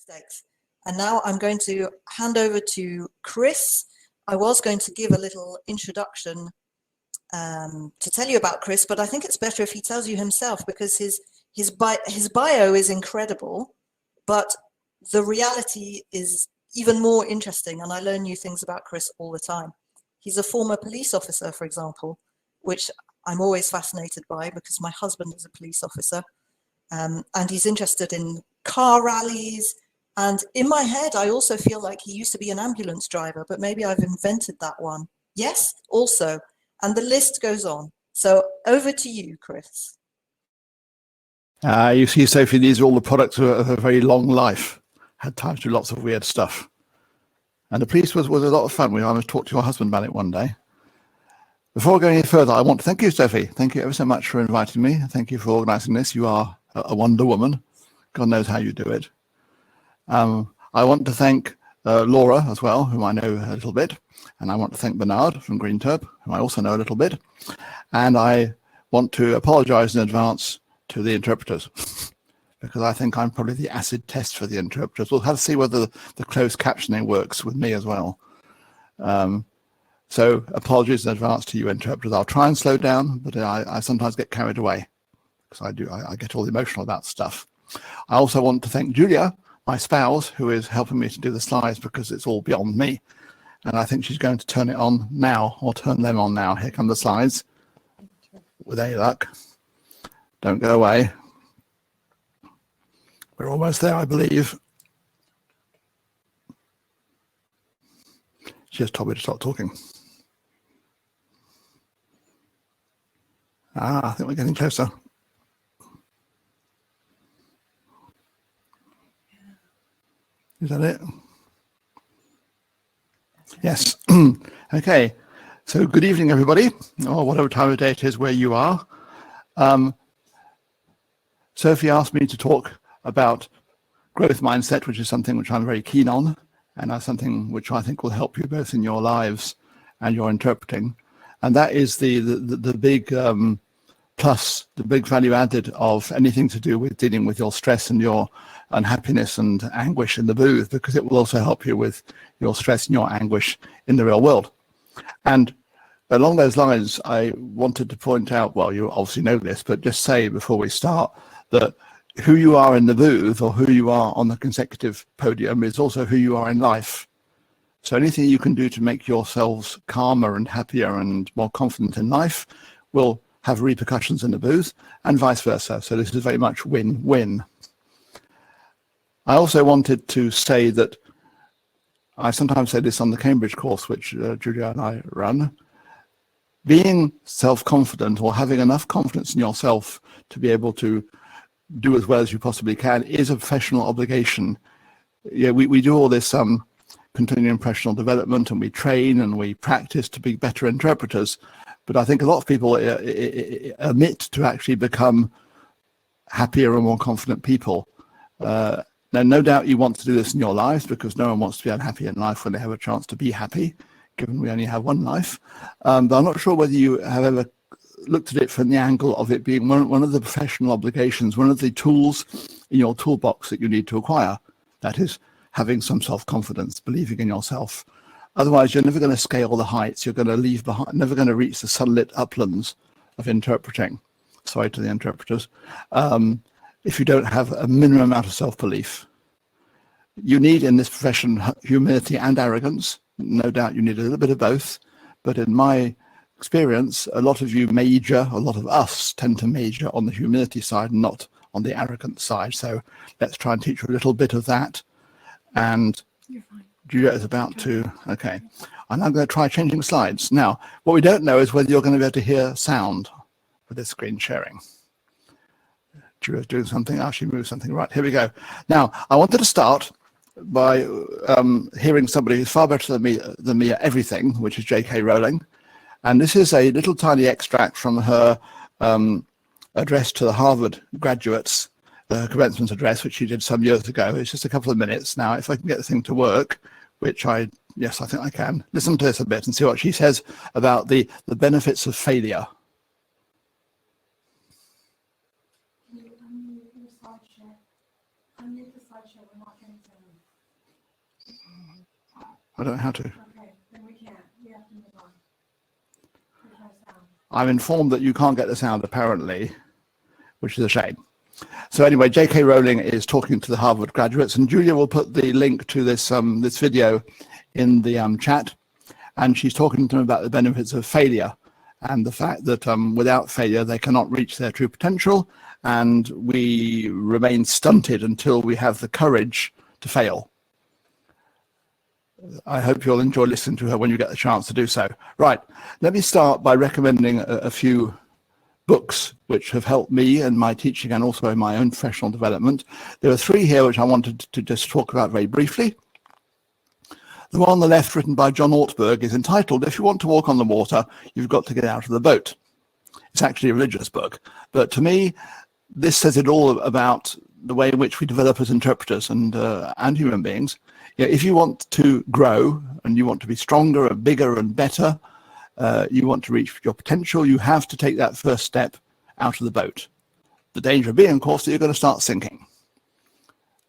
mistakes. And now I'm going to hand over to Chris. I was going to give a little introduction to tell you about Chris, but I think it's better if he tells you himself, because his bio is incredible, but the reality is even more interesting, and I learn new things about Chris all the time. He's a former police officer, for example, which I'm always fascinated by because my husband is a police officer, and he's interested in car rallies. And in my head, I also feel like he used to be an ambulance driver, but maybe I've invented that one. Yes, also. And the list goes on. So over to you, Chris. You see, Sophie, these are all the products of a very long life. Had time to do lots of weird stuff. And the police was a lot of fun. I was talking to your husband about it one day. Before going any further, I want to thank you, Sophie. Thank you ever so much for inviting me. Thank you for organising this. You are a wonder woman. God knows how you do it. I want to thank Laura as well, whom I know a little bit. And I want to thank Bernard from Green Terp, whom I also know a little bit. And I want to apologise in advance to the interpreters, because I think I'm probably the acid test for the interpreters. We'll have to see whether the closed captioning works with me as well. So apologies in advance to you interpreters. I'll try and slow down, but I sometimes get carried away, because I get all emotional about stuff. I also want to thank Julia, my spouse, who is helping me to do the slides, because it's all beyond me. And I think she's going to turn it on now, or turn them on now. Here come the slides. With any luck. Don't go away. We're almost there, I believe. She just told me to stop talking. I think we're getting closer. Is that it? Yes. Okay. So good evening, everybody, or whatever time of day it is where you are. Sophie asked me to talk about growth mindset, which is something which I'm very keen on, and that's something which I think will help you both in your lives and your interpreting. And that is the big plus, the big value added of anything to do with dealing with your stress and your unhappiness and anguish in the booth, because it will also help you with your stress and your anguish in the real world. And along those lines, I wanted to point out, well, you obviously know this, but just say before we start that who you are in the booth or who you are on the consecutive podium is also who you are in life. So anything you can do to make yourselves calmer and happier and more confident in life will have repercussions in the booth, and vice versa. So this is very much win-win. I also wanted to say that I sometimes say this on the Cambridge course, which Julia and I run. Being self-confident, or having enough confidence in yourself to be able to do as well as you possibly can, is a professional obligation. Yeah, we do all this continuing professional development, and we train and we practice to be better interpreters. But I think a lot of people omit to actually become happier and more confident people. Now, no doubt you want to do this in your lives, because no one wants to be unhappy in life when they have a chance to be happy, given we only have one life. But I'm not sure whether you have ever looked at it from the angle of it being one of the professional obligations, one of the tools in your toolbox that you need to acquire. That is, having some self-confidence, believing in yourself. Otherwise, you're never going to scale the heights. You're going to leave behind, never going to reach the sunlit uplands of interpreting. Sorry to the interpreters. If you don't have a minimum amount of self-belief. You need in this profession humility and arrogance. No doubt you need a little bit of both. But in my experience, a lot of you major, a lot of us tend to major on the humility side, not on the arrogant side. So let's try and teach you a little bit of that. And Julia is about to, okay. And I'm going to try changing slides. Now, what we don't know is whether you're going to be able to hear sound with this screen sharing. Julia's doing something. Oh, she moved something. Right, here we go. Now, I wanted to start by hearing somebody who's far better than me at everything, which is J.K. Rowling. And this is a little tiny extract from her address to the Harvard graduates, the commencement address, which she did some years ago. It's just a couple of minutes. Now, if I can get the thing to work, which yes, I think I can. Listen to this a bit and see what she says about the benefits of failure. Unmute the slideshow. We're not getting sound. I don't know how to. Okay, then we can't. We have to move on. There's no sound. I'm informed that you can't get the sound apparently, which is a shame. So anyway, J.K. Rowling is talking to the Harvard graduates, and Julia will put the link to this this video in the chat, and she's talking to them about the benefits of failure and the fact that without failure they cannot reach their true potential, and we remain stunted until we have the courage to fail. I hope you'll enjoy listening to her when you get the chance to do so. Right, let me start by recommending a few books which have helped me in my teaching and also in my own professional development. There are three here which I wanted to just talk about very briefly. The one on the left, written by John Ortberg, is entitled "If You Want to Walk on the Water, You've Got to Get Out of the Boat." It's actually a religious book, but to me this says it all about the way in which we develop as interpreters and human beings. You know, if you want to grow and you want to be stronger and bigger and better, you want to reach your potential, you have to take that first step out of the boat. The danger being, of course, that you're going to start sinking.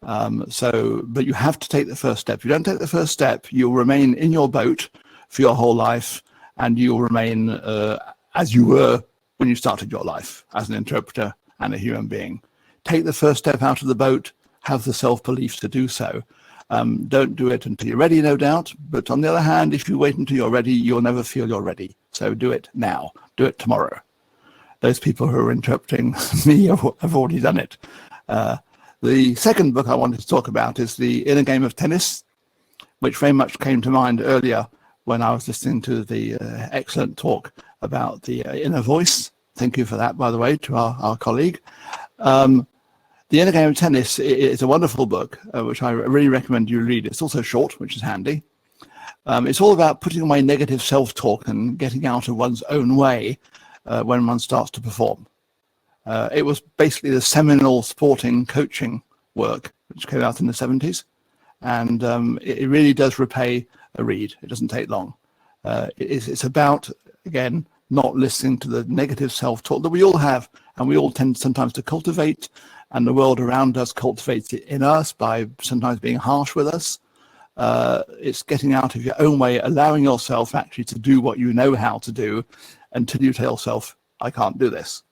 But you have to take the first step. If you don't take the first step, you'll remain in your boat for your whole life, and you'll remain as you were when you started your life as an interpreter and a human being. Take the first step out of the boat, have the self-belief to do so. Don't do it until you're ready, no doubt. But on the other hand, if you wait until you're ready, you'll never feel you're ready. So do it now. Do it tomorrow. Those people who are interpreting me have already done it. The second book I wanted to talk about is The Inner Game of Tennis, which very much came to mind earlier when I was listening to the excellent talk about the inner voice. Thank you for that, by the way, to our colleague. The Inner Game of Tennis is a wonderful book, which I really recommend you read. It's also short, which is handy. It's all about putting away negative self-talk and getting out of one's own way when one starts to perform. It was basically the seminal sporting coaching work, which came out in the 70s. And it really does repay a read. It doesn't take long. It's about, again, not listening to the negative self-talk that we all have, and we all tend sometimes to cultivate, and the world around us cultivates it in us by sometimes being harsh with us. It's getting out of your own way, allowing yourself actually to do what you know how to do until you tell yourself, I can't do this,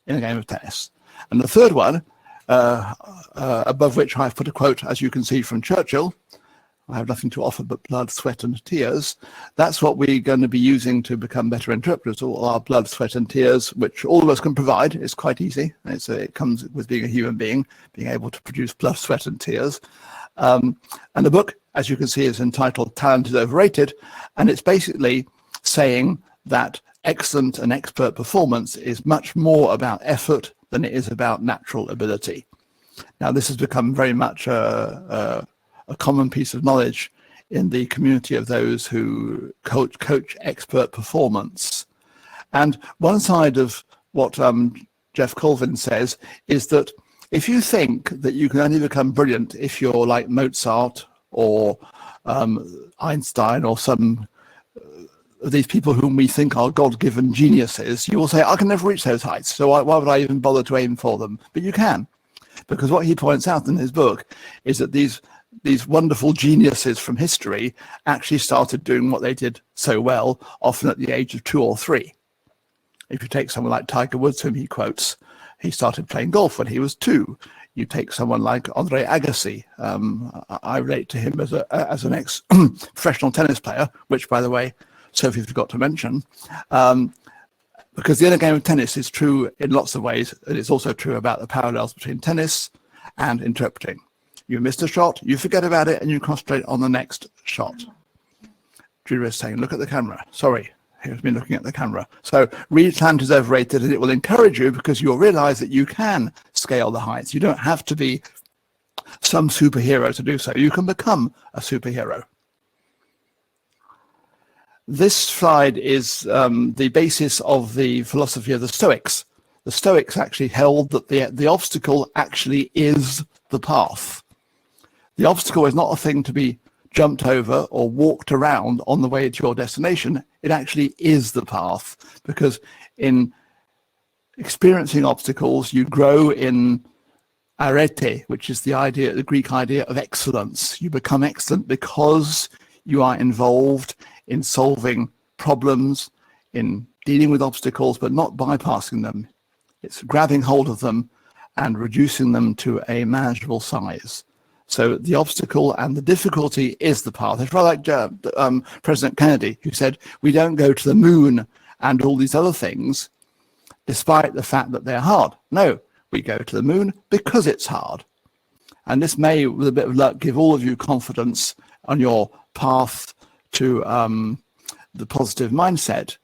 in a game of tennis. And the third one, above which I've put a quote, as you can see, from Churchill, I have nothing to offer but blood, sweat and tears. That's what we're going to be using to become better interpreters, all our blood, sweat and tears, which all of us can provide. It's quite easy. It comes with being a human being, being able to produce blood, sweat and tears. And the book, as you can see, is entitled Talent is Overrated, and it's basically saying that excellent and expert performance is much more about effort than it is about natural ability. Now, this has become very much a common piece of knowledge in the community of those who coach expert performance. And one side of what Geoff Colvin says is that if you think that you can only become brilliant if you're like Mozart or Einstein or some of these people whom we think are God-given geniuses, you will say, I can never reach those heights, so why would I even bother to aim for them? But you can, because what he points out in his book is that these wonderful geniuses from history actually started doing what they did so well, often at the age of 2 or 3. If you take someone like Tiger Woods, whom he quotes, he started playing golf when he was 2. You take someone like Andre Agassi. I relate to him as an ex-professional tennis player, which, by the way, Sophie forgot to mention, because the inner game of tennis is true in lots of ways, and it's also true about the parallels between tennis and interpreting. You missed a shot, you forget about it, and you concentrate on the next shot. Julia is saying, look at the camera. Sorry, here's me looking at the camera. So read Talent is Overrated, and it will encourage you because you'll realize that you can scale the heights. You don't have to be some superhero to do so. You can become a superhero. This slide is the basis of the philosophy of the Stoics. The Stoics actually held that the obstacle actually is the path. The obstacle is not a thing to be jumped over or walked around on the way to your destination. It actually is the path, because in experiencing obstacles, you grow in arete, which is the Greek idea of excellence. You become excellent because you are involved in solving problems, in dealing with obstacles, but not bypassing them. It's grabbing hold of them and reducing them to a manageable size. So the obstacle and the difficulty is the path. It's rather like President Kennedy, who said, we don't go to the moon and all these other things, despite the fact that they're hard. No, we go to the moon because it's hard. And this may, with a bit of luck, give all of you confidence on your path to the positive mindset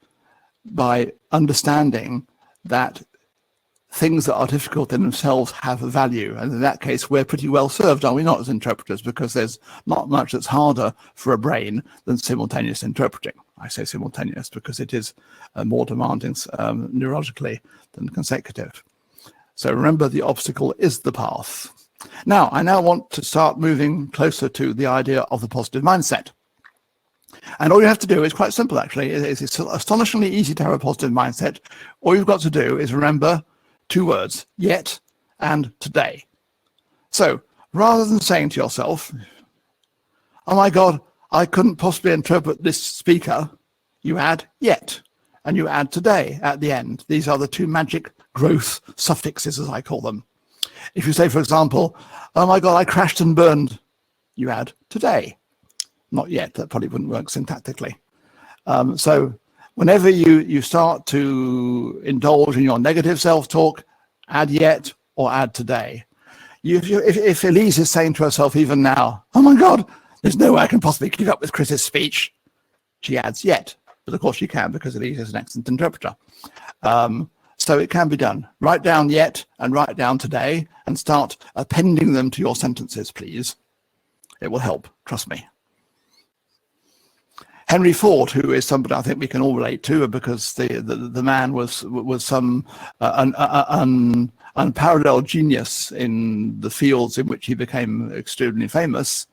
by understanding that things that are difficult in themselves have a value. And in that case, we're pretty well served, are we not, as interpreters? Because there's not much that's harder for a brain than simultaneous interpreting. I say simultaneous because it is more demanding neurologically than consecutive. So remember, the obstacle is the path. Now, I want to start moving closer to the idea of the positive mindset. And all you have to do is quite simple, actually. It's astonishingly easy to have a positive mindset. All you've got to do is remember two words, yet and today. So rather than saying to yourself, oh my God, I couldn't possibly interpret this speaker, you add yet and you add today at the end. These are the two magic growth suffixes, as I call them. If you say, for example, oh my God, I crashed and burned, you add today. Not yet, that probably wouldn't work syntactically. So whenever you start to indulge in your negative self-talk, add yet or add today. If Elise is saying to herself even now, oh my God, there's no way I can possibly keep up with Chris's speech, she adds yet. But of course she can, because Elise is an excellent interpreter. So it can be done. Write down yet and write down today and start appending them to your sentences, please. It will help, trust me. Henry Ford, who is somebody I think we can all relate to, because the man was some unparalleled genius in the fields in which he became extremely famous.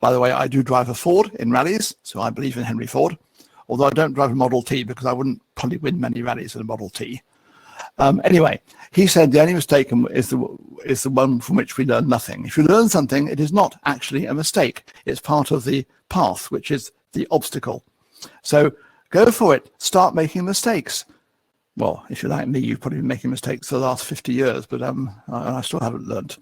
By the way, I do drive a Ford in rallies, so I believe in Henry Ford, although I don't drive a Model T because I wouldn't probably win many rallies in a Model T. Anyway, he said the only mistake is the one from which we learn nothing. If you learn something, it is not actually a mistake. It's part of the path, which is the obstacle. So go for it. Start making mistakes. Well, if you're like me, you've probably been making mistakes for the last 50 years, but I still haven't learned.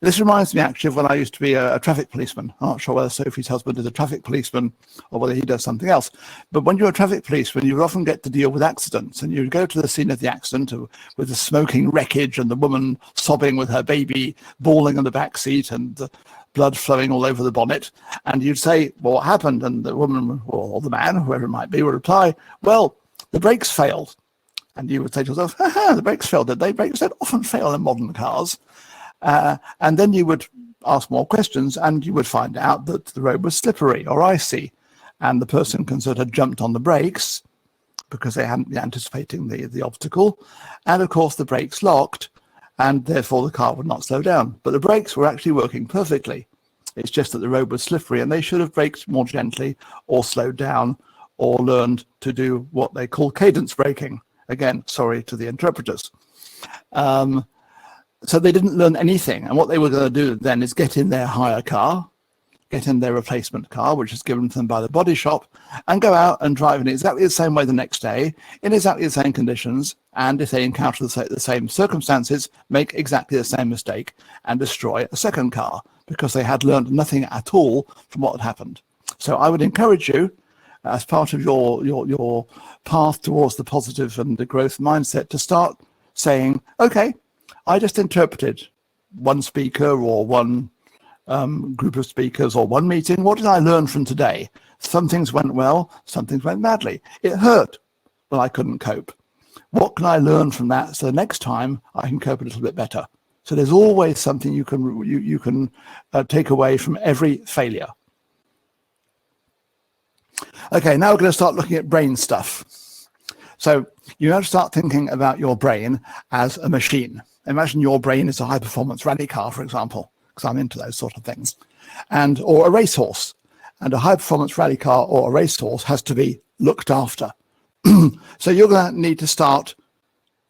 This reminds me actually of when I used to be a traffic policeman. I'm not sure whether Sophie's husband is a traffic policeman or whether he does something else. But when you're a traffic policeman, you often get to deal with accidents, and you go to the scene of the accident with the smoking wreckage and the woman sobbing with her baby bawling in the back seat and the blood flowing all over the bonnet. And you'd say, well, what happened? And the woman or the man, whoever it might be, would reply, well, the brakes failed. And you would say to yourself, haha, the brakes failed, did they? Brakes don't often fail in modern cars. And then you would ask more questions, and you would find out that the road was slippery or icy, and the person concerned had jumped on the brakes because they hadn't been anticipating the obstacle. And of course, the brakes locked, and therefore the car would not slow down. But the brakes were actually working perfectly. It's just that the road was slippery, and they should have braked more gently or slowed down or learned to do what they call cadence braking. Again, sorry to the interpreters. So they didn't learn anything. And what they were going to do then is get in their hire car, get in their replacement car, which is given to them by the body shop, and go out and drive in exactly the same way the next day, in exactly the same conditions. And if they encounter the same circumstances, make exactly the same mistake and destroy a second car because they had learned nothing at all from what had happened. So I would encourage you, as part of your path towards the positive and the growth mindset, to start saying, okay, I just interpreted one speaker or one group of speakers or one meeting. What did I learn from today? Some things went well, some things went badly. It hurt, but I couldn't cope. What can I learn from that so next time I can cope a little bit better? So there's always something you can take away from every failure. Okay, now we're going to start looking at brain stuff. So you have to start thinking about your brain as a machine. Imagine your brain is a high-performance rally car, for example, because I'm into those sort of things, or a racehorse. And a high-performance rally car or a racehorse has to be looked after. So you're going to need to start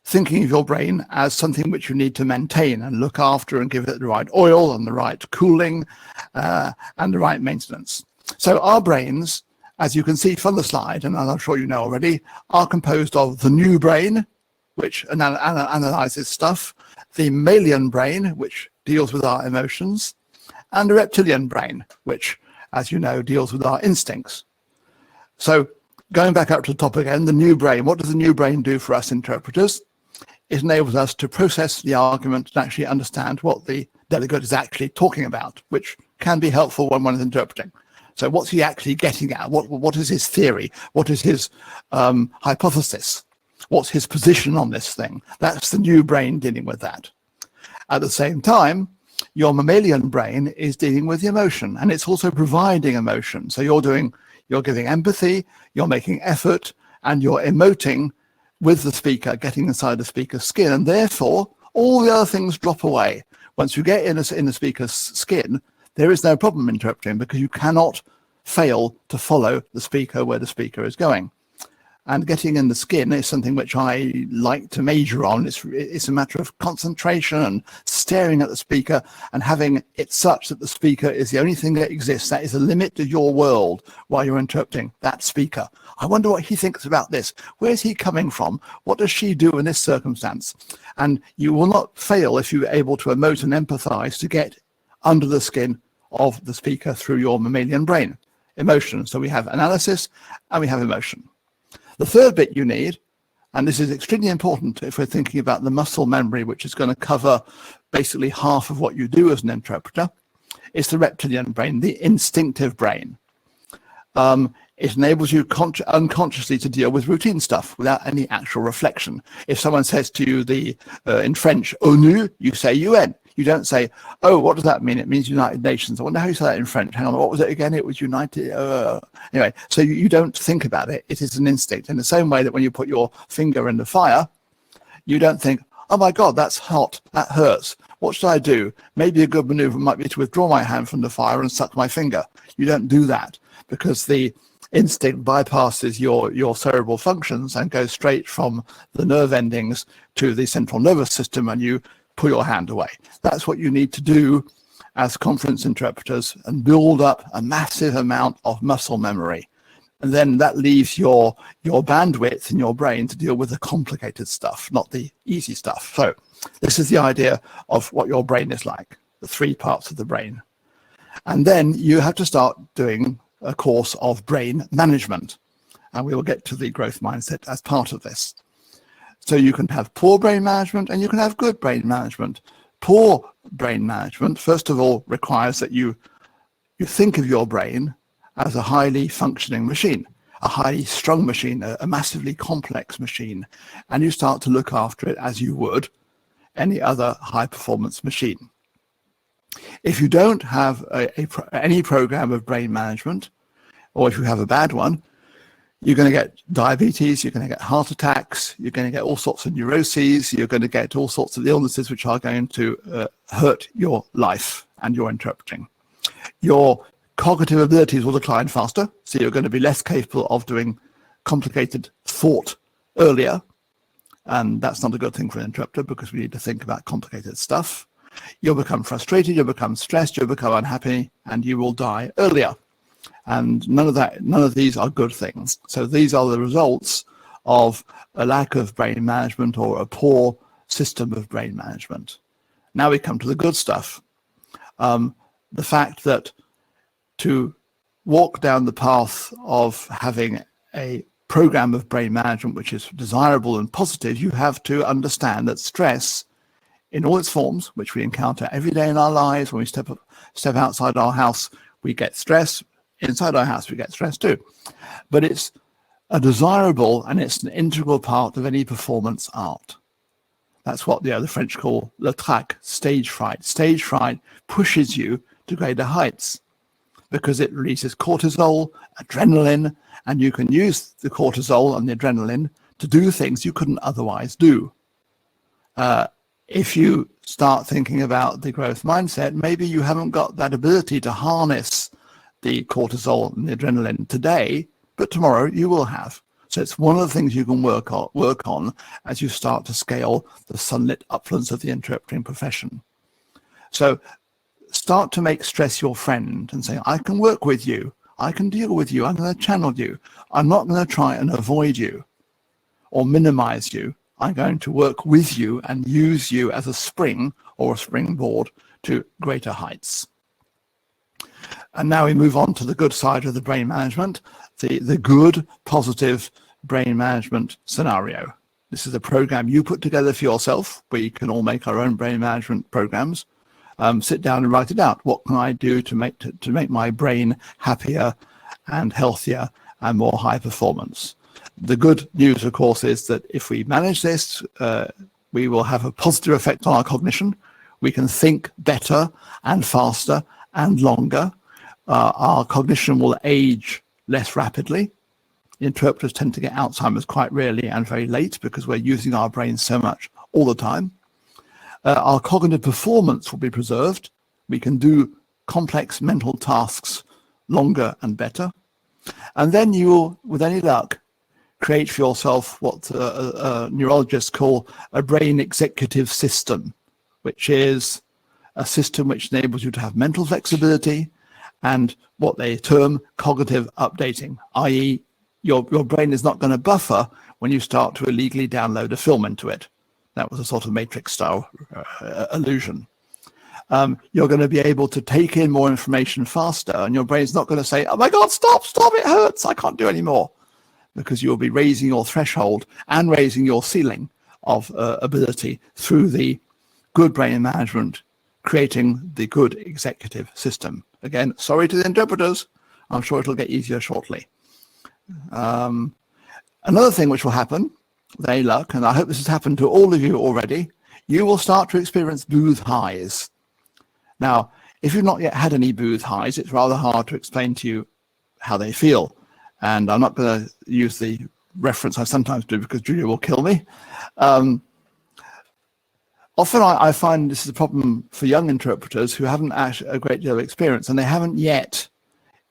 thinking of your brain as something which you need to maintain and look after and give it the right oil and the right cooling and the right maintenance. So our brains, as you can see from the slide, and I'm sure you know already, are composed of the new brain, which analyzes stuff, the mammalian brain, which deals with our emotions, and the reptilian brain, which, as you know, deals with our instincts. So going back up to the top again, the new brain, what does the new brain do for us interpreters? It enables us to process the argument and actually understand what the delegate is actually talking about, which can be helpful when one is interpreting. So what's he actually getting at? What is his theory? What is his hypothesis? What's his position on this thing? That's the new brain dealing with that. At the same time, your mammalian brain is dealing with the emotion, and it's also providing emotion. So you're giving empathy, you're making effort, and you're emoting with the speaker, getting inside the speaker's skin, and therefore all the other things drop away. Once you get in the speaker's skin, there is no problem interpreting, because you cannot fail to follow the speaker where the speaker is going. And getting in the skin is something which I like to major on. It's a matter of concentration and staring at the speaker and having it such that the speaker is the only thing that exists. That is the limit to your world while you're interpreting that speaker. I wonder what he thinks about this. Where's he coming from? What does she do in this circumstance? And you will not fail if you're able to emote and empathize to get under the skin of the speaker through your mammalian brain. Emotion. So we have analysis and we have emotion. The third bit you need, and this is extremely important if we're thinking about the muscle memory, which is going to cover basically half of what you do as an interpreter, is the reptilian brain, the instinctive brain. It enables you unconsciously to deal with routine stuff without any actual reflection. If someone says to you in French, ONU, you say UN. You don't say, oh, what does that mean? It means United Nations. I wonder how you say that in French. Hang on, what was it again? It was United. Anyway, so you don't think about it. It is an instinct. In the same way that when you put your finger in the fire, you don't think, oh my God, that's hot. That hurts. What should I do? Maybe a good maneuver might be to withdraw my hand from the fire and suck my finger. You don't do that because the instinct bypasses your cerebral functions and goes straight from the nerve endings to the central nervous system, and you pull your hand away. That's what you need to do as conference interpreters, and build up a massive amount of muscle memory. And then that leaves your bandwidth in your brain to deal with the complicated stuff, not the easy stuff. So this is the idea of what your brain is like, the three parts of the brain. And then you have to start doing a course of brain management. And we will get to the growth mindset as part of this. So you can have poor brain management and you can have good brain management. Poor brain management, first of all, requires that you think of your brain as a highly functioning machine, a highly strong machine, a massively complex machine, and you start to look after it as you would any other high-performance machine. If you don't have any program of brain management, or if you have a bad one, you're going to get diabetes, you're going to get heart attacks, you're going to get all sorts of neuroses, you're going to get all sorts of illnesses which are going to hurt your life and your interpreting. Your cognitive abilities will decline faster, so you're going to be less capable of doing complicated thought earlier, and that's not a good thing for an interpreter because we need to think about complicated stuff. You'll become frustrated, you'll become stressed, you'll become unhappy, and you will die earlier. And none of these are good things. So these are the results of a lack of brain management or a poor system of brain management. Now we come to the good stuff. The fact that to walk down the path of having a program of brain management which is desirable and positive, you have to understand that stress in all its forms, which we encounter every day in our lives, when we step outside our house, we get stress. Inside our house, we get stress too. But it's a desirable and it's an integral part of any performance art. That's what the French call le trac, stage fright. Stage fright pushes you to greater heights because it releases cortisol, adrenaline, and you can use the cortisol and the adrenaline to do things you couldn't otherwise do. If you start thinking about the growth mindset, maybe you haven't got that ability to harness the cortisol and the adrenaline today, but tomorrow you will have. So it's one of the things you can work on as you start to scale the sunlit uplands of the interpreting profession. So start to make stress your friend and say, I can work with you. I can deal with you. I'm going to channel you. I'm not going to try and avoid you or minimize you. I'm going to work with you and use you as a spring or a springboard to greater heights. And now we move on to the good side of the brain management, the good, positive brain management scenario. This is a program you put together for yourself. We can all make our own brain management programs. Sit down and write it out. What can I do to make my brain happier and healthier and more high performance? The good news, of course, is that if we manage this, we will have a positive effect on our cognition. We can think better and faster and longer. Our cognition will age less rapidly. Interpreters tend to get Alzheimer's quite rarely and very late because we're using our brains so much all the time. Our cognitive performance will be preserved. We can do complex mental tasks longer and better. And then you will, with any luck, create for yourself what neurologists call a brain executive system, which is a system which enables you to have mental flexibility and what they term cognitive updating, i.e. your brain is not going to buffer when you start to illegally download a film into it. That was a sort of Matrix style illusion. You're going to be able to take in more information faster, and your brain's not going to say, oh my God, stop, it hurts, I can't do any more. Because you'll be raising your threshold and raising your ceiling of ability through the good brain management, creating the good executive system. Again, sorry to the interpreters. I'm sure it'll get easier shortly. Another thing which will happen, with any luck, and I hope this has happened to all of you already, you will start to experience booth highs. Now, if you've not yet had any booth highs, it's rather hard to explain to you how they feel. And I'm not going to use the reference I sometimes do because Julia will kill me. Often I find this is a problem for young interpreters who haven't actually a great deal of experience, and they haven't yet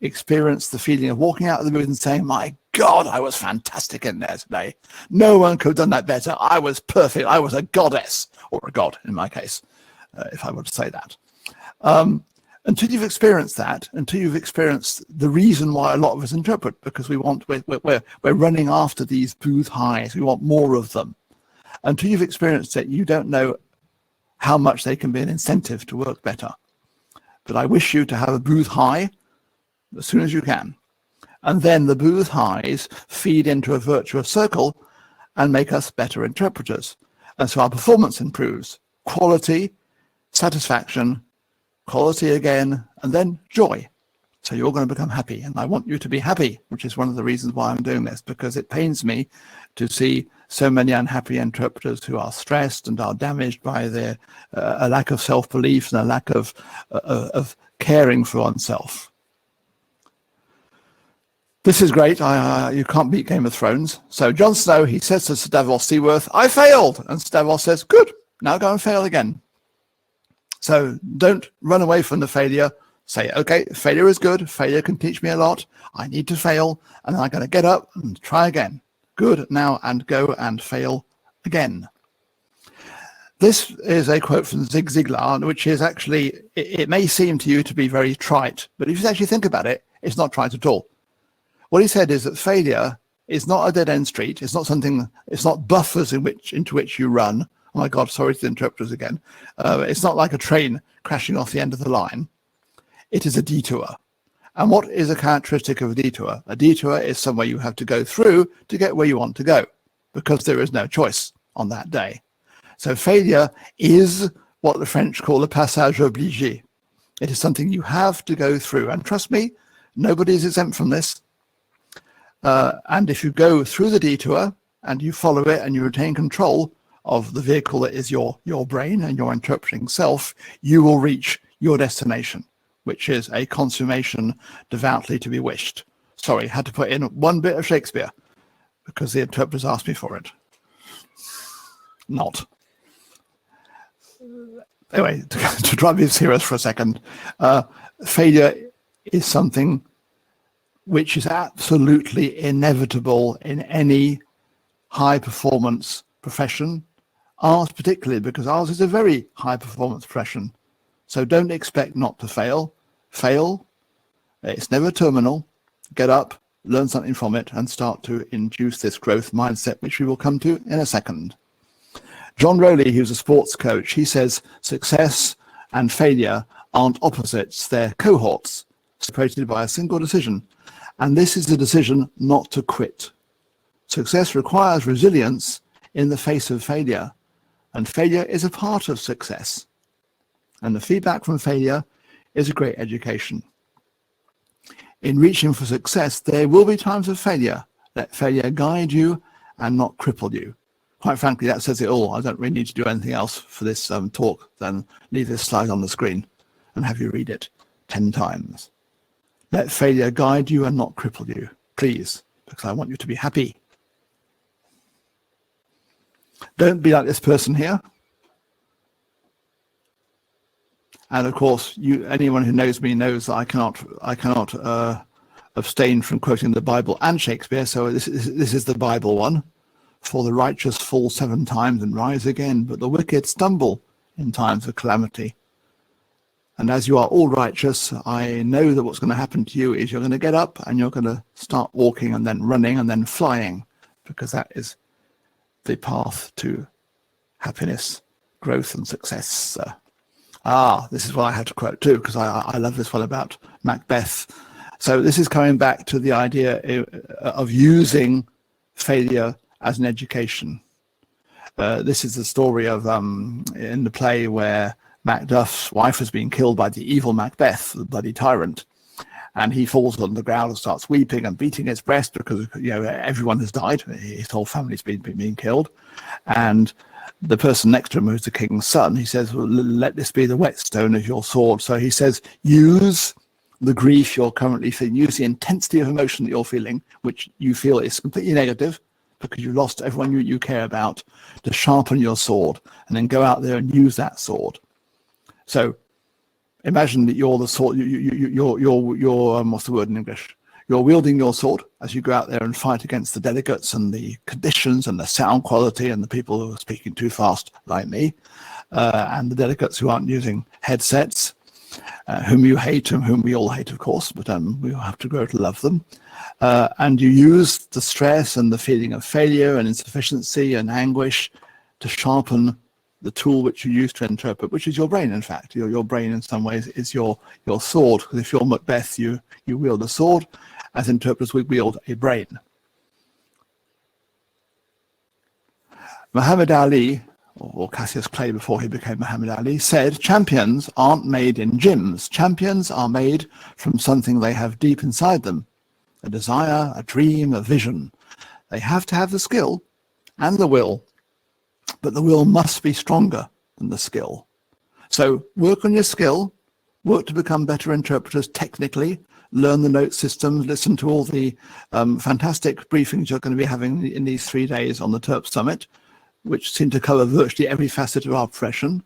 experienced the feeling of walking out of the booth and saying, my God, I was fantastic in there today. No one could have done that better. I was perfect. I was a goddess, or a god in my case, if I were to say that. Until you've experienced that, until you've experienced the reason why a lot of us interpret, because we're running after these booth highs. We want more of them. Until you've experienced it, you don't know how much they can be an incentive to work better. But I wish you to have a booth high as soon as you can. And then the booth highs feed into a virtuous circle and make us better interpreters. And so our performance improves. Quality, satisfaction, quality again, and then joy. So you're going to become happy, and I want you to be happy, which is one of the reasons why I'm doing this, because it pains me to see so many unhappy interpreters who are stressed and are damaged by their a lack of self-belief and a lack of caring for oneself. This is great. You can't beat Game of Thrones. So Jon Snow, he says to Sir Davos Seaworth, I failed. And Sir Davos says, good, now go and fail again. So don't run away from the failure. Say, okay, failure is good. Failure can teach me a lot. I need to fail, and then I'm going to get up and try again. Good, now, and go and fail again. This is a quote from Zig Ziglar, which is actually, it may seem to you to be very trite, but if you actually think about it, it's not trite at all. What he said is that failure is not a dead-end street. It's not something, it's not buffers into which you run. Oh my God, sorry to the interpreters again. It's not like a train crashing off the end of the line. It is a detour. And what is a characteristic of a detour? A detour is somewhere you have to go through to get where you want to go, because there is no choice on that day. So failure is what the French call a passage obligé. It is something you have to go through. And trust me, nobody is exempt from this. And if you go through the detour and you follow it and you retain control of the vehicle that is your brain and your interpreting self, you will reach your destination, which is a consummation devoutly to be wished. Sorry, had to put in one bit of Shakespeare because the interpreters asked me for it. Not. Anyway, to try to be serious for a second, failure is something which is absolutely inevitable in any high performance profession, ours particularly, because ours is a very high performance profession. So don't expect not to fail. Fail. It's never terminal. Get up, learn something from it, and start to induce this growth mindset, which we will come to in a second. John Rowley, who's a sports coach, he says success and failure aren't opposites, they're cohorts separated by a single decision. And this is the decision not to quit. Success requires resilience in the face of failure, and failure is a part of success. And the feedback from failure is a great education. In reaching for success, there will be times of failure. Let failure guide you and not cripple you. Quite frankly, that says it all. I don't really need to do anything else for this talk than leave this slide on the screen and have you read it 10 times. Let failure guide you and not cripple you, please, because I want you to be happy. Don't be like this person here. And of course, anyone who knows me knows that I cannot abstain from quoting the Bible and Shakespeare. So this is the Bible one. For the righteous fall 7 times and rise again, but the wicked stumble in times of calamity. And as you are all righteous, I know that what's going to happen to you is you're going to get up and you're going to start walking and then running and then flying, because that is the path to happiness, growth and success. This is what I had to quote too, because I love this one about Macbeth. So this is coming back to the idea of using failure as an education. This is the story of in the play where Macduff's wife has been killed by the evil Macbeth, the bloody tyrant, and he falls on the ground and starts weeping and beating his breast because everyone has died. His whole family's been killed, and the person next to him, who's the king's son, he says, well, let this be the whetstone of your sword. So he says, use the grief you're currently feeling, use the intensity of emotion that you're feeling, which you feel is completely negative because you lost everyone you care about, to sharpen your sword, and then go out there and use that sword. So imagine that you're the sword, you're what's the word in English? You're wielding your sword as you go out there and fight against the delegates and the conditions and the sound quality and the people who are speaking too fast, like me, and the delegates who aren't using headsets, whom you hate and whom we all hate, of course, but we have to grow to love them. And you use the stress and the feeling of failure and insufficiency and anguish to sharpen the tool which you use to interpret, which is your brain, in fact. Your brain, in some ways, is your sword. Because if you're Macbeth, you wield a sword. As interpreters, we wield a brain. Muhammad Ali, or Cassius Clay before he became Muhammad Ali, said, champions aren't made in gyms. Champions are made from something they have deep inside them. A desire, a dream, a vision. They have to have the skill and the will, but the will must be stronger than the skill. So work on your skill, work to become better interpreters technically, learn the note systems, listen to all the fantastic briefings you're going to be having in these 3 days on the TerpSummit, which seem to cover virtually every facet of our profession.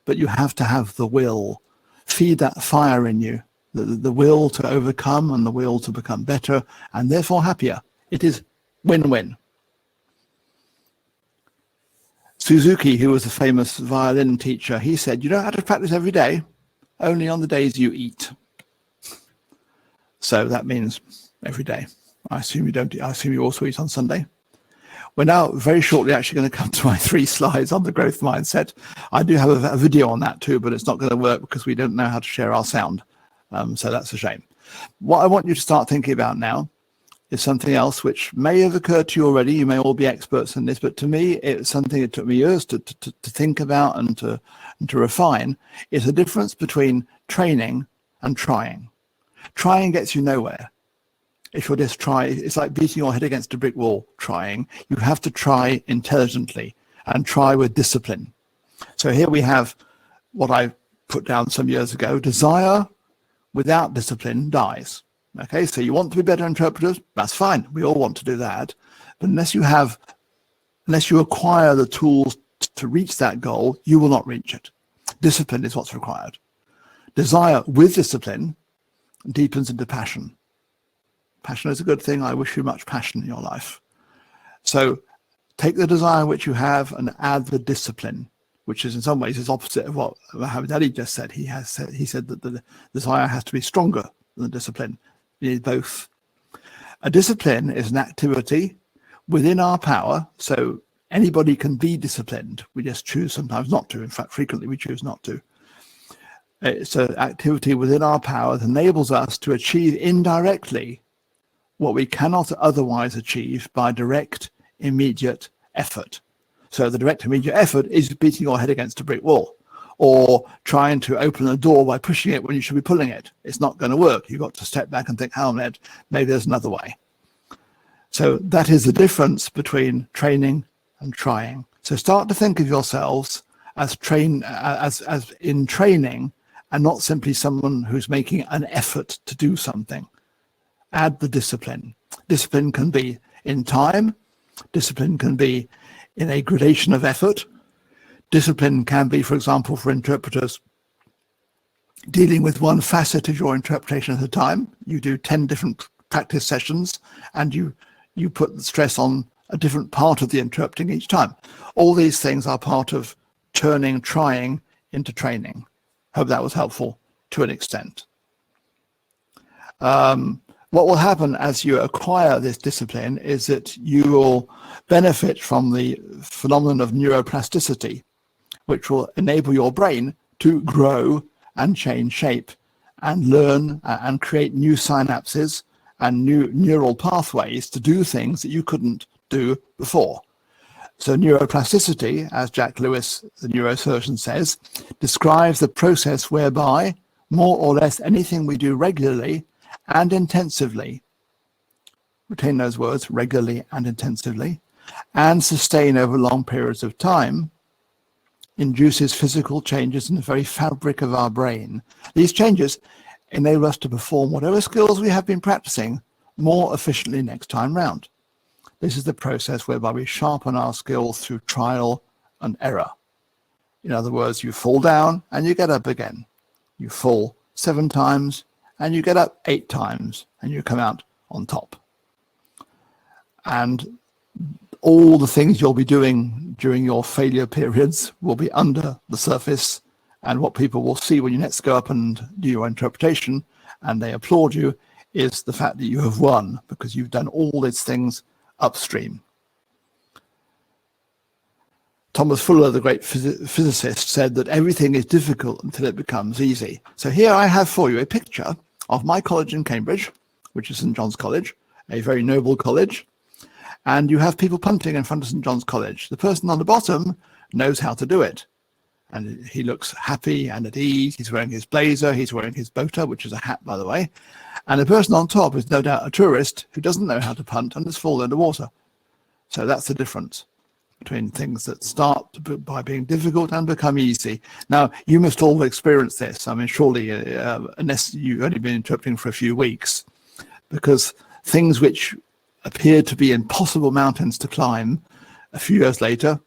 But you have to have the will. Feed that fire in you, the will to overcome and the will to become better and therefore happier. It is win-win. Suzuki, who was a famous violin teacher, he said, you don't have to practice every day, only on the days you eat. So that means every day. I assume you don't. I assume you also eat on Sunday. We're now very shortly actually going to come to my 3 slides on the growth mindset. I do have a video on that too, but it's not going to work because we don't know how to share our sound. So that's a shame. What I want you to start thinking about now is something else which may have occurred to you already. You may all be experts in this, but to me, it's something that took me years to think about and to refine. It's the difference between training and trying. Trying gets you nowhere. If you're just trying, it's like beating your head against a brick wall. Trying, you have to try intelligently and try with discipline. So here we have what I put down some years ago: desire without discipline dies. Okay, so you want to be better interpreters, that's fine. We all want to do that. But unless you acquire the tools to reach that goal, you will not reach it. Discipline is what's required. Desire with discipline deepens into passion. Passion is a good thing. I wish you much passion in your life. So take the desire which you have and add the discipline, which is in some ways is opposite of what Muhammad Ali just said. He said that the desire has to be stronger than the discipline. You need both. A discipline is an activity within our power. So anybody can be disciplined. We just choose sometimes not to. In fact, frequently we choose not to. It's an activity within our power that enables us to achieve indirectly what we cannot otherwise achieve by direct, immediate effort. So the direct, immediate effort is beating your head against a brick wall or trying to open a door by pushing it when you should be pulling it. It's not going to work. You've got to step back and think, hang on, maybe there's another way. So that is the difference between training and trying. So start to think of yourselves as in training and not simply someone who's making an effort to do something. Add the discipline. Discipline can be in time. Discipline can be in a gradation of effort. Discipline can be, for example, for interpreters, dealing with one facet of your interpretation at a time. You do 10 different practice sessions and you put the stress on a different part of the interpreting each time. All these things are part of turning trying into training. Hope that was helpful to an extent. What will happen as you acquire this discipline is that you will benefit from the phenomenon of neuroplasticity, which will enable your brain to grow and change shape and learn and create new synapses and new neural pathways to do things that you couldn't do before. So neuroplasticity, as Jack Lewis, the neurosurgeon, says, describes the process whereby more or less anything we do regularly and intensively, retain those words, regularly and intensively, and sustain over long periods of time, induces physical changes in the very fabric of our brain. These changes enable us to perform whatever skills we have been practicing more efficiently next time round. This is the process whereby we sharpen our skills through trial and error. In other words, you fall down and you get up again. You fall 7 times and you get up 8 times and you come out on top. And all the things you'll be doing during your failure periods will be under the surface, and what people will see when you next go up and do your interpretation and they applaud you is the fact that you have won because you've done all these things upstream. Thomas Fuller, the great physicist, said that everything is difficult until it becomes easy. So here I have for you a picture of my college in Cambridge, which is St John's College, a very noble college. And you have people punting in front of St John's College. The person on the bottom knows how to do it. And he looks happy and at ease. He's wearing his blazer. He's wearing his boater, which is a hat, by the way. And the person on top is no doubt a tourist who doesn't know how to punt and has fallen into water. So that's the difference between things that start by being difficult and become easy. Now, you must all experience this. I mean, surely, unless you've only been interpreting for a few weeks, because things which appear to be impossible mountains to climb a few years later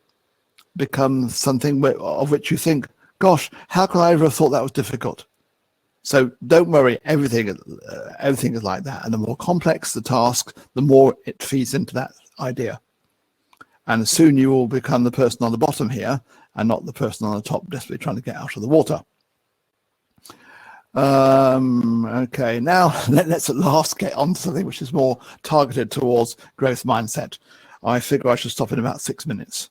become something of which you think, gosh, how could I ever have thought that was difficult? So don't worry, everything is like that. And the more complex the task, the more it feeds into that idea. And soon you will become the person on the bottom here and not the person on the top desperately trying to get out of the water. Okay, now let's at last get on to something which is more targeted towards growth mindset. I figure I should stop in about 6 minutes.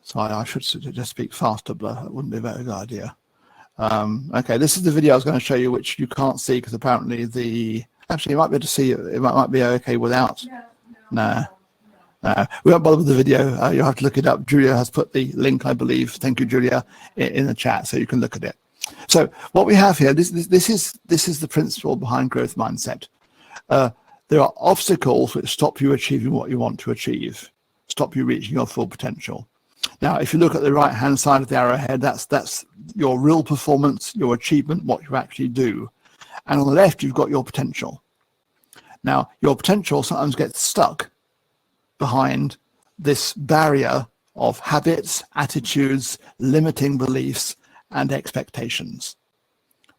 So I should just speak faster, but that wouldn't be a very good idea. Okay, this is the video I was going to show you, which you can't see because apparently actually you might be able to see it might be okay without. No. We won't bother with the video. You'll have to look it up. Julia has put the link, I believe. Thank you, Julia, in the chat, so you can look at it. So what we have here, this is the principle behind growth mindset. There are obstacles which stop you achieving what you want to achieve, stop you reaching your full potential. Now, if you look at the right-hand side of the arrowhead, that's your real performance, your achievement, what you actually do. And on the left, you've got your potential. Now, your potential sometimes gets stuck behind this barrier of habits, attitudes, limiting beliefs, and expectations,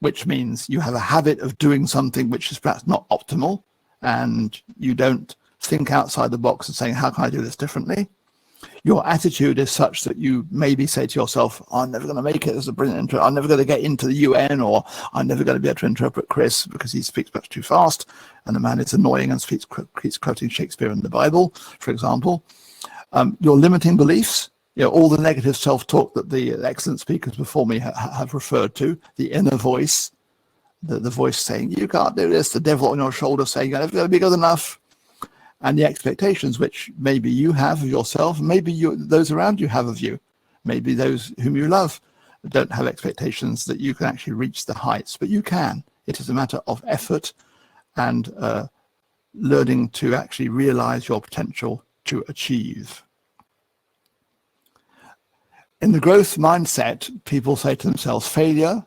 which means you have a habit of doing something which is perhaps not optimal, and you don't think outside the box and saying, how can I do this differently? Your attitude is such that you maybe say to yourself, I'm never going to make it as a brilliant I'm never going to get into the UN, or I'm never going to be able to interpret Chris because he speaks much too fast, and the man is annoying and keeps quoting Shakespeare in the Bible, for example. Your limiting beliefs, all the negative self-talk that the excellent speakers before me have referred to, the inner voice, the voice saying, you can't do this, the devil on your shoulder saying, you're never going to be good enough, and the expectations which maybe you have of yourself, maybe those around you have of you, maybe those whom you love don't have expectations that you can actually reach the heights, but you can. It is a matter of effort and learning to actually realize your potential to achieve. In the growth mindset, people say to themselves, failure,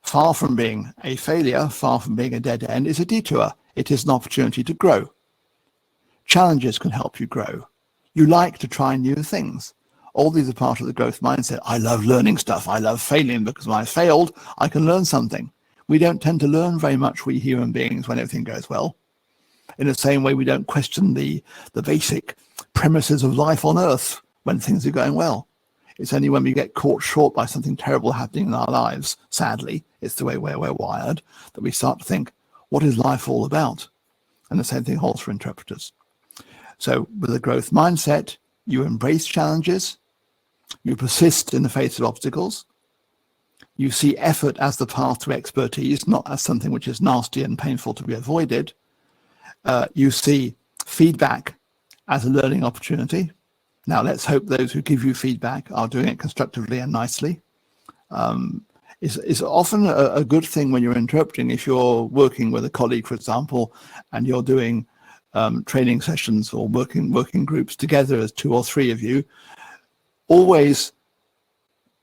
far from being a failure, far from being a dead end, is a detour. It is an opportunity to grow. Challenges can help you grow. You like to try new things. All these are part of the growth mindset. I love learning stuff. I love failing because when I failed, I can learn something. We don't tend to learn very much, we human beings, when everything goes well. In the same way, we don't question the basic premises of life on Earth when things are going well. It's only when we get caught short by something terrible happening in our lives, sadly, it's the way we're wired, that we start to think, what is life all about? And the same thing holds for interpreters. So with a growth mindset, you embrace challenges, you persist in the face of obstacles, you see effort as the path to expertise, not as something which is nasty and painful to be avoided. You see feedback as a learning opportunity. Now, let's hope those who give you feedback are doing it constructively and nicely. It's often a good thing when you're interpreting, if you're working with a colleague, for example, and you're doing training sessions or working groups together as 2 or 3 of you, always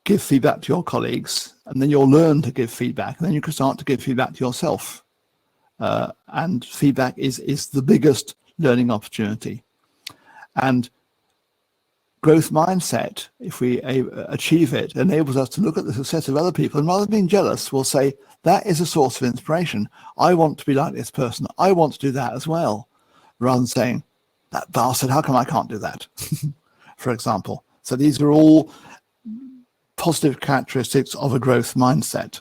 give feedback to your colleagues, and then you'll learn to give feedback, and then you can start to give feedback to yourself. And feedback is the biggest learning opportunity. And growth mindset, if we achieve it, enables us to look at the success of other people, and rather than being jealous, we'll say, that is a source of inspiration. I want to be like this person. I want to do that as well. Rather than saying, that bastard, how come I can't do that? For example. So these are all positive characteristics of a growth mindset.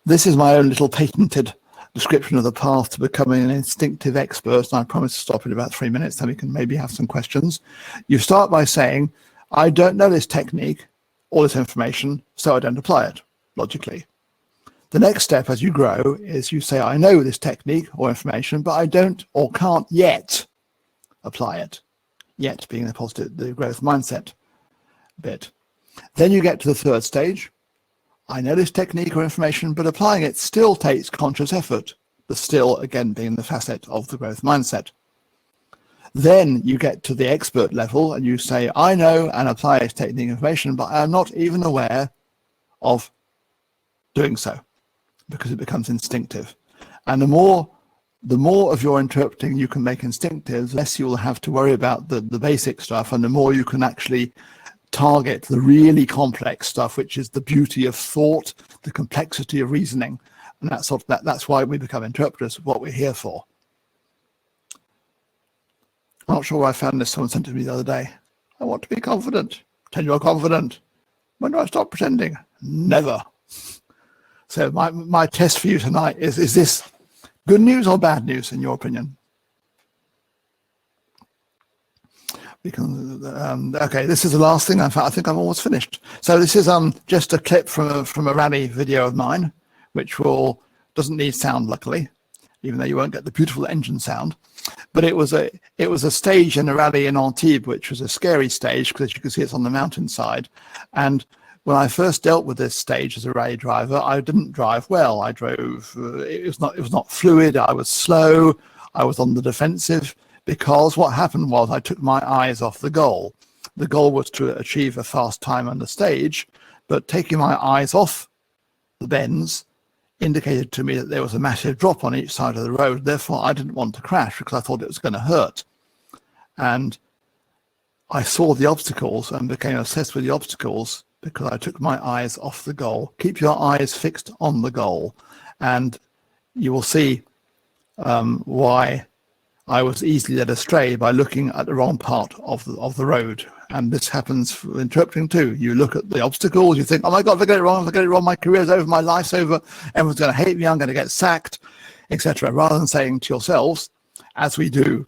This is my own little patented description of the path to becoming an instinctive expert, and I promise to stop in about 3 minutes, then we can maybe have some questions. You start by saying, I don't know this technique or this information, so I don't apply it, logically. The next step as you grow is you say, I know this technique or information, but I don't or can't yet apply it. Yet being the growth mindset bit. Then you get to the third stage. I know this technique or information, but applying it still takes conscious effort. The still, again, being the facet of the growth mindset. Then you get to the expert level and you say, I know and apply this technique and information, but I am not even aware of doing so, because it becomes instinctive. And the more of your interpreting you can make instinctive, the less you will have to worry about the basic stuff, and the more you can actually target the really complex stuff, which is the beauty of thought, the complexity of reasoning, and that's why we become interpreters, what we're here for. I'm not sure where I found this. Someone sent it to me the other day. I want to be confident. Pretend you're confident. When do I stop pretending? Never. So my test for you tonight is this good news or bad news in your opinion? Okay, this is the last thing. In fact, I think I'm almost finished. So this is just a clip from a rally video of mine, which doesn't need sound, luckily, even though you won't get the beautiful engine sound. But it was a stage in a rally in Antibes, which was a scary stage because you can see it's on the mountainside. And when I first dealt with this stage as a rally driver, I didn't drive well. I drove. It was not fluid. I was slow. I was on the defensive. Because what happened was I took my eyes off the goal. The goal was to achieve a fast time on the stage, but taking my eyes off the bends indicated to me that there was a massive drop on each side of the road. Therefore, I didn't want to crash because I thought it was going to hurt. And I saw the obstacles and became obsessed with the obstacles because I took my eyes off the goal. Keep your eyes fixed on the goal. And you will see why I was easily led astray by looking at the wrong part of the road. And this happens for interpreting too. You look at the obstacles, you think, oh my God, if I get it wrong, my career's over, my life's over, everyone's going to hate me, I'm going to get sacked, etc. Rather than saying to yourselves, as we do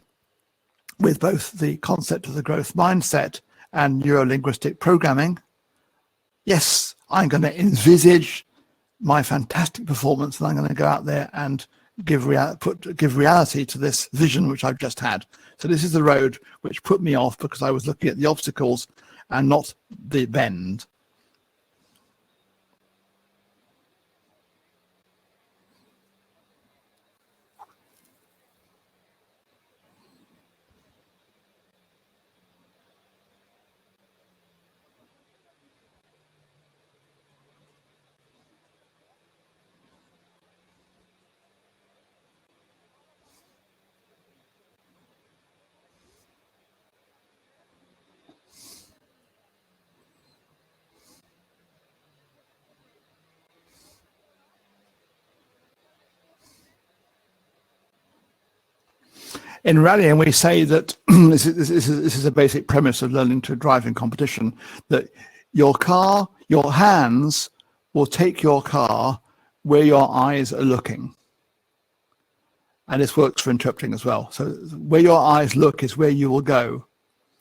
with both the concept of the growth mindset and neuro-linguistic programming, yes, I'm going to envisage my fantastic performance, and I'm going to go out there and give reality to this vision which I've just had. So this is the road which put me off because I was looking at the obstacles and not the bend. In rallying, we say that this is a basic premise of learning to drive in competition, that your hands will take your car where your eyes are looking. And this works for interpreting as well. So where your eyes look is where you will go.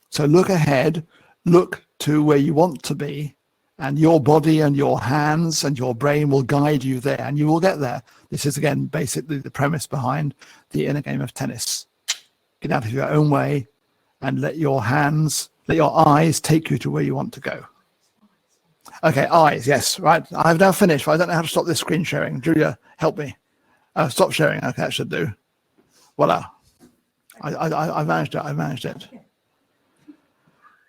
So look ahead, look to where you want to be, and your body and your hands and your brain will guide you there, and you will get there. This is, again, basically the premise behind the inner game of tennis. Get out of your own way and let your eyes take you to where you want to go. Okay, eyes, yes, right. I've now finished, but I don't know how to stop this screen sharing. Julia, help me. Stop sharing. Okay, that should do. Voila. I managed it.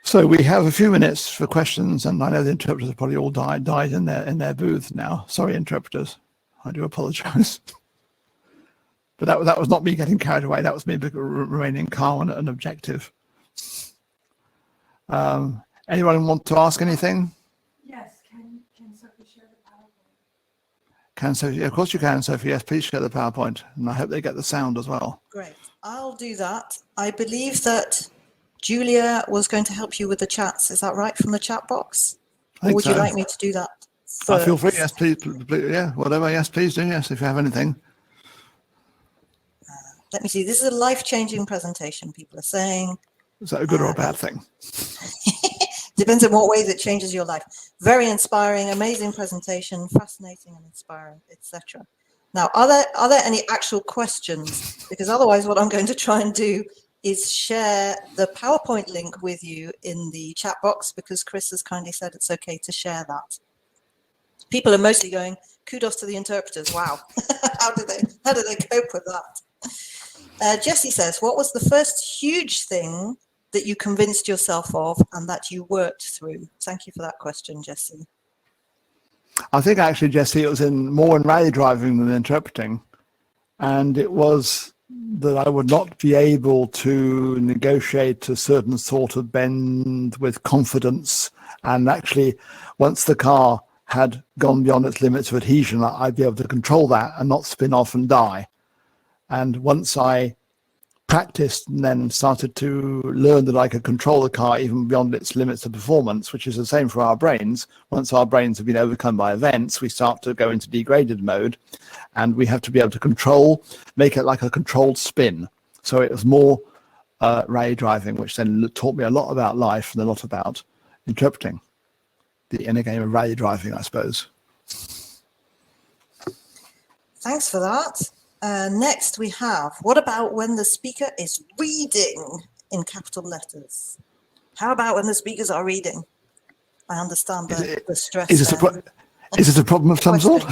So we have a few minutes for questions, and I know the interpreters have probably all died in their booth now. Sorry, interpreters. I do apologize. But that was not me getting carried away. That was me remaining calm and objective. Anyone want to ask anything? Yes, can Sophie share the PowerPoint? Can Sophie? Of course you can, Sophie. Yes, please share the PowerPoint. And I hope they get the sound as well. Great. I'll do that. I believe that Julia was going to help you with the chats. Is that right, from the chat box? Or would you like me to do that first? Feel free. Yes, please. Yeah, whatever. Yes, please do. Yes, if you have anything. Let me see. This is a life-changing presentation, people are saying. Is that a good or a bad thing? Depends on what ways it changes your life. Very inspiring, amazing presentation, fascinating and inspiring, etc. Now, are there any actual questions? Because otherwise what I'm going to try and do is share the PowerPoint link with you in the chat box, because Chris has kindly said it's okay to share that. People are mostly going, kudos to the interpreters. Wow. How do they cope with that? Jessie says, what was the first huge thing that you convinced yourself of and that you worked through? Thank you for that question, Jessie. I think actually, Jessie, it was more in rally driving than interpreting. And it was that I would not be able to negotiate a certain sort of bend with confidence. And actually, once the car had gone beyond its limits of adhesion, I'd be able to control that and not spin off and die. And once I practiced and then started to learn that I could control the car even beyond its limits of performance, which is the same for our brains. Once our brains have been overcome by events, we start to go into degraded mode, and we have to be able to make it like a controlled spin. So it was more rally driving, which then taught me a lot about life and a lot about interpreting. The inner game of rally driving, I suppose. Thanks for that. Next we have, what about when the speaker is reading in capital letters? How about when the speakers are reading? I understand the stress. Is it a problem of some sort?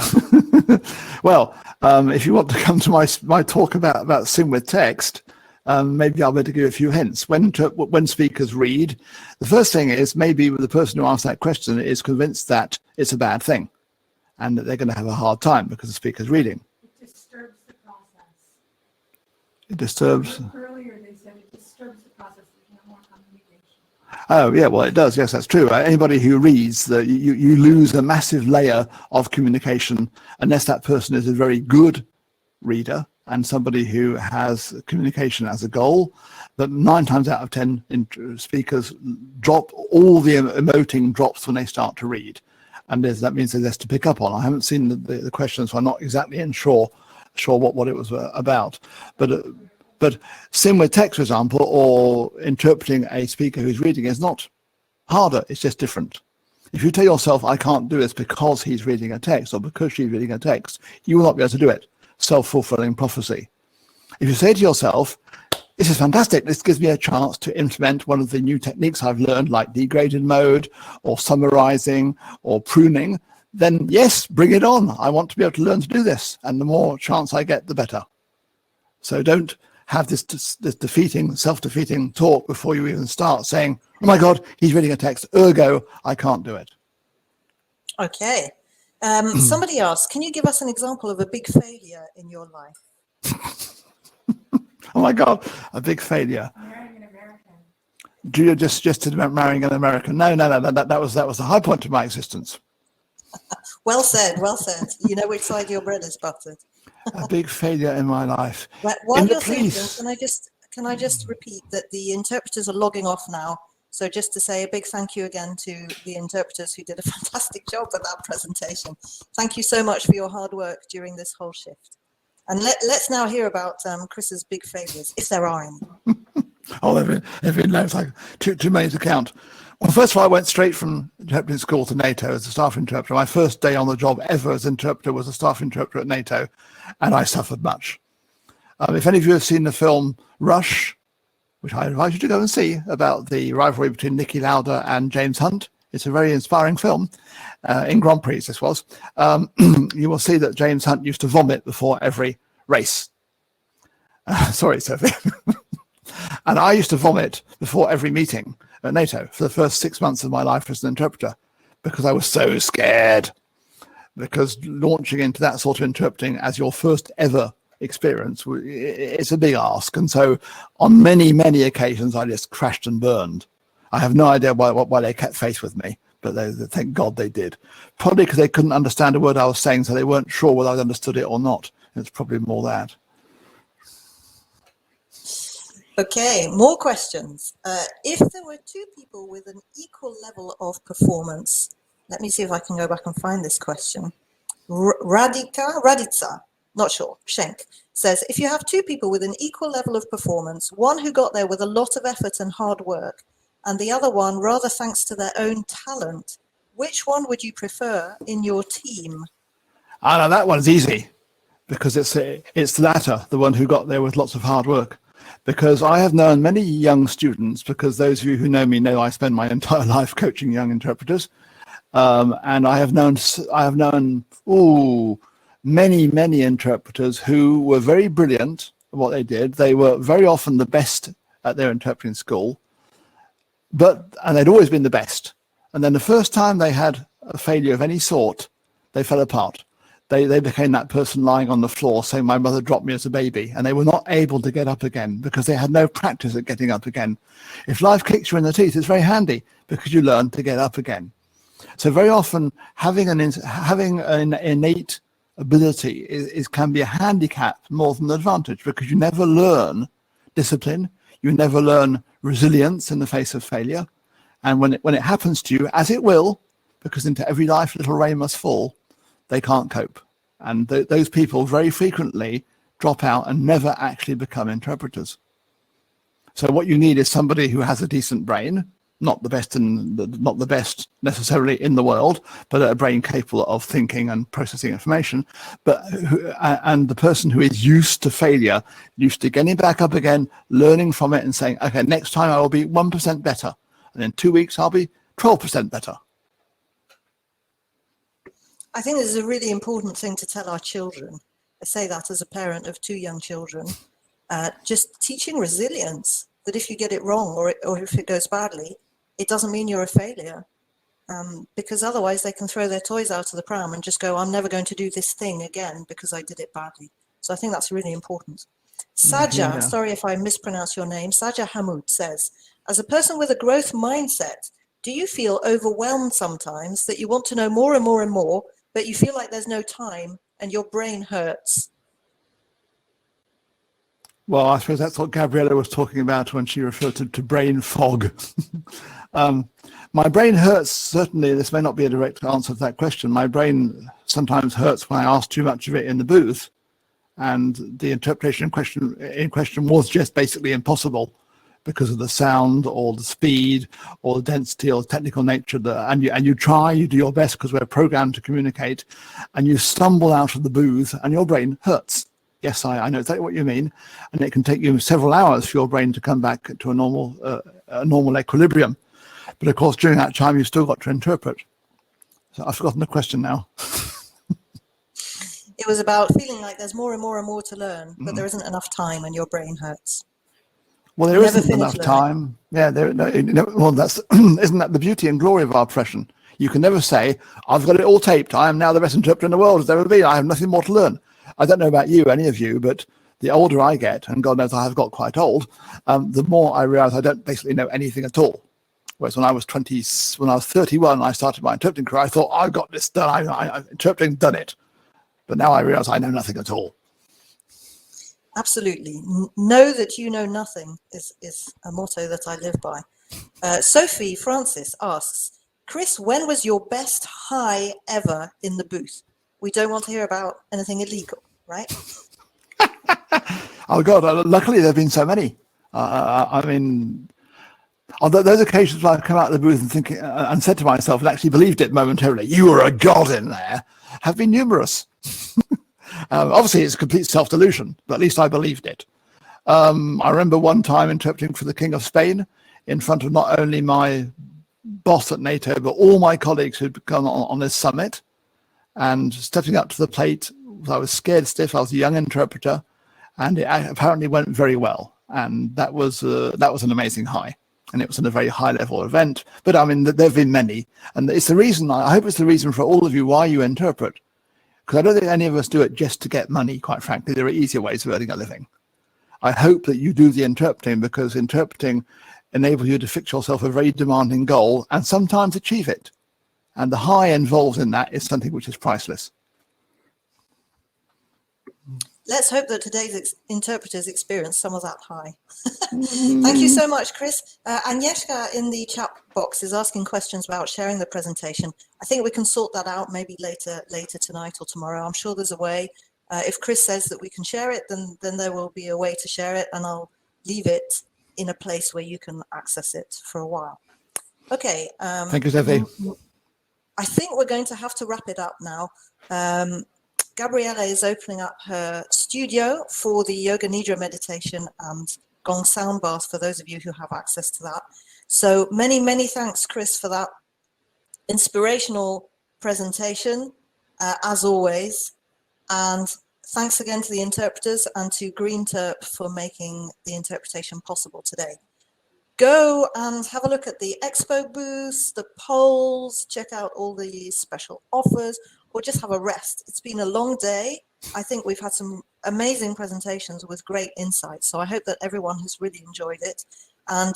Well, if you want to come to my talk about sim with text, maybe I'll be able to give you a few hints. When speakers read, the first thing is maybe the person who asked that question is convinced that it's a bad thing and that they're going to have a hard time because the speaker's reading. It disturbs the process. It disturbs. Earlier they said it disturbs the process. There's no more communication. Oh yeah, well it does. Yes, that's true. Anybody who reads, you lose a massive layer of communication unless that person is a very good reader, and somebody who has communication as a goal, that 9 times out of 10 speakers drop, all the emoting drops when they start to read. And that means there's less to pick up on. I haven't seen the questions, so I'm not exactly sure what it was about. But sim with text, for example, or interpreting a speaker who's reading is not harder, it's just different. If you tell yourself, I can't do this because he's reading a text or because she's reading a text, you will not be able to do it. Self-fulfilling prophecy. If you say to yourself, this is fantastic, this gives me a chance to implement one of the new techniques I've learned, like degraded mode or summarizing or pruning, then yes, bring it on. I want to be able to learn to do this. And the more chance I get, the better. So don't have this defeating, self-defeating talk before you even start saying, oh my God, he's reading a text, ergo, I can't do it. Okay. Somebody asked, can you give us an example of a big failure in your life? Oh my God, a big failure. Marrying an American. Do you just about marrying an American? No, that was the high point of my existence. Well said, well said. You know which side your bread is buttered. A big failure in my life. Right, while in you're the thinking, police. can I just repeat that the interpreters are logging off now? So just to say a big thank you again to the interpreters who did a fantastic job with that presentation. Thank you so much for your hard work during this whole shift. And let's now hear about Chris's big failures, if there are any. Oh, they've been loads, like too many to count. Well, first of all, I went straight from interpreting school to NATO as a staff interpreter. My first day on the job ever as interpreter was a staff interpreter at NATO, and I suffered much. If any of you have seen the film Rush, which I invite you to go and see, about the rivalry between Niki Lauda and James Hunt, it's a very inspiring film, in Grand Prix this was, you will see that James Hunt used to vomit before every race. Sorry, Sophie. And I used to vomit before every meeting at NATO for the first 6 months of my life as an interpreter, because I was so scared. Because launching into that sort of interpreting as your first ever experience, it's a big ask. And so on many occasions, I just crashed and burned. I have no idea why they kept faith with me, but thank God they did. Probably because they couldn't understand a word I was saying, so they weren't sure whether I understood it or not. It's probably more that. Okay, more questions. If there were 2 people with an equal level of performance, let me see if I can go back and find this question. Radica, not sure, Schenk, says, if you have 2 people with an equal level of performance, one who got there with a lot of effort and hard work, and the other one rather thanks to their own talent, which one would you prefer in your team? I know that one's easy, because it's the latter, the one who got there with lots of hard work. Because I have known many young students, because those of you who know me know I spend my entire life coaching young interpreters, and I have known many interpreters who were very brilliant at what they did. They were very often the best at their interpreting school, and they'd always been the best. And then the first time they had a failure of any sort, they fell apart. They became that person lying on the floor saying, my mother dropped me as a baby, and they were not able to get up again because they had no practice at getting up again. If life kicks you in the teeth, it's very handy because you learn to get up again. So very often having an innate ability can be a handicap more than an advantage, because you never learn discipline, you never learn resilience in the face of failure. And when it happens to you, as it will, because into every life little rain must fall, they can't cope. And those people very frequently drop out and never actually become interpreters. So what you need is somebody who has a decent brain, not the best necessarily in the world, but a brain capable of thinking and processing information, and the person who is used to failure, used to getting back up again, learning from it and saying, okay, next time I will be 1% better. And in 2 weeks, I'll be 12% better. I think this is a really important thing to tell our children. I say that as a parent of 2 young children. Just teaching resilience, that if you get it wrong or if it goes badly, it doesn't mean you're a failure. Because otherwise they can throw their toys out of the pram and just go, I'm never going to do this thing again because I did it badly. So I think that's really important. Saja, sorry if I mispronounce your name, Saja Hamoud says, as a person with a growth mindset, do you feel overwhelmed sometimes that you want to know more and more and more, but you feel like there's no time and your brain hurts? Well, I suppose that's what Gabriella was talking about when she referred to brain fog. My brain hurts, certainly. This may not be a direct answer to that question. My brain sometimes hurts when I ask too much of it in the booth. And the interpretation in question was just basically impossible because of the sound or the speed or the density or the technical nature. And you try, you do your best because we're programmed to communicate, and you stumble out of the booth and your brain hurts. Yes, I know exactly what you mean. And it can take you several hours for your brain to come back to a normal equilibrium. But of course, during that time, you've still got to interpret. So I've forgotten the question now. It was about feeling like there's more and more and more to learn, but there isn't enough time and your brain hurts. Well, there isn't enough time. Yeah, well, that's isn't that the beauty and glory of our profession? You can never say, I've got it all taped. I am now the best interpreter in the world as there ever been. I have nothing more to learn. I don't know about you, any of you, but the older I get, and God knows I have got quite old, the more I realize I don't basically know anything at all. Whereas when I was 31, I started my interpreting career, I thought, I got this done. I interpreting, done it. But now I realize I know nothing at all. Absolutely. Know that you know nothing is a motto that I live by. Sophie Francis asks, Chris, when was your best high ever in the booth? We don't want to hear about anything illegal, right? Oh, God, luckily there have been so many. I mean, on those occasions when I've come out of the booth and thinking and said to myself and actually believed it momentarily, you were a god in there, have been numerous. Obviously, it's complete self-delusion, but at least I believed it. I remember one time interpreting for the King of Spain in front of not only my boss at NATO, but all my colleagues who'd gone on this summit, and stepping up to the plate. I was scared stiff. I was a young interpreter, and it apparently went very well. And that was an amazing high. And it was in a very high-level event. But I mean, there have been many. And it's the reason, I hope it's the reason for all of you why you interpret. Because I don't think any of us do it just to get money, quite frankly. There are easier ways of earning a living. I hope that you do the interpreting because interpreting enables you to fix yourself a very demanding goal and sometimes achieve it. And the high involved in that is something which is priceless. Let's hope that today's interpreters experience some of that high. Thank you so much, Chris. Agnieszka in the chat box is asking questions about sharing the presentation. I think we can sort that out maybe later tonight or tomorrow. I'm sure there's a way. If Chris says that we can share it, then there will be a way to share it, and I'll leave it in a place where you can access it for a while. Okay. Thank you, Sophie. I think we're going to have to wrap it up now. Gabriella is opening up her studio for the Yoga Nidra meditation and Gong sound bath for those of you who have access to that. So many, many thanks, Chris, for that inspirational presentation, as always. And thanks again to the interpreters and to Green Terp for making the interpretation possible today. Go and have a look at the expo booths, the polls, check out all the special offers, or just have a rest. It's been a long day. I think we've had some amazing presentations with great insights. So I hope that everyone has really enjoyed it. And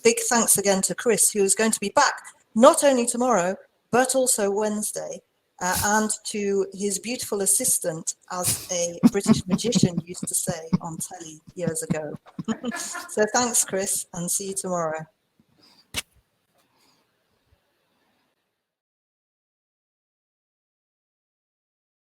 big thanks again to Chris, who is going to be back not only tomorrow, but also Wednesday, and to his beautiful assistant, as a British magician used to say on telly years ago. So thanks, Chris, and see you tomorrow.